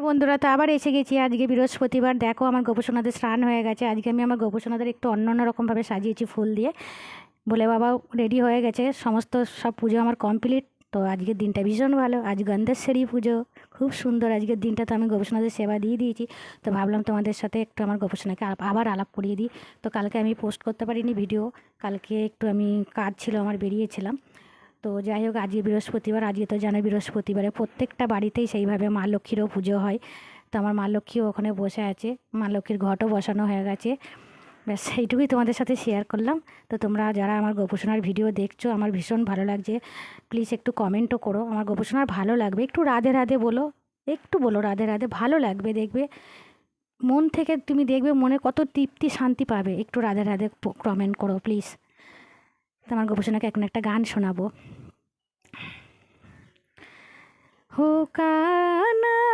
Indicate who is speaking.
Speaker 1: বন্ধুরা, তো আবার এসে গেছি। আজকে বৃহস্পতিবার। দেখো আমার গোপুসোনাদের স্নান হয়ে গেছে। আজকে আমি আমার গোপুসোনাদের একটু অন্য রকমভাবে সাজিয়েছি ফুল দিয়ে। বলে বাবাও রেডি হয়ে গেছে, সমস্ত সব পুজো আমার কমপ্লিট। তো আজকের দিনটা ভীষণ ভালো। আজ গন্ধেশ্বরী পুজো, খুব সুন্দর আজকের দিনটা। তো আমি গোপুসোনাদের সেবা দিয়ে দিয়েছি। তো ভাবলাম তোমাদের সাথে একটু আমার গোপুসোনাকে আবার আলাপ করিয়ে দিই। তো কালকে আমি পোস্ট করতে পারিনি ভিডিও, কালকে একটু আমি কাজ ছিল আমার, বেরিয়েছিলাম। তো যাই হোক, আজকে বৃহস্পতিবার। আজকে তো জানো বৃহস্পতিবারে প্রত্যেকটা বাড়িতেই সেইভাবে মা লক্ষ্মীরও পুজো হয়। তো আমার মা লক্ষ্মীও ওখানে বসে আছে, মা লক্ষ্মীর ঘটও বসানো হয়ে গেছে। ব্যাস সেইটুকুই তোমাদের সাথে শেয়ার করলাম। তো তোমরা যারা আমার গোপুসোনার ভিডিও দেখছো, আমার ভীষণ ভালো লাগছে। প্লিজ একটু কমেন্টও করো, আমার গোপুসোনার ভালো লাগবে। একটু রাধে রাধে বলো, একটু বলো রাধে রাধে, ভালো লাগবে। দেখবে মন থেকে তুমি দেখবে মনে কত তৃপ্তি শান্তি পাবে। একটু রাধে রাধে কমেন্ট করো প্লিজ। তো আমার গোপুসোনাকে এখন একটা গান শোনাবো। हो काना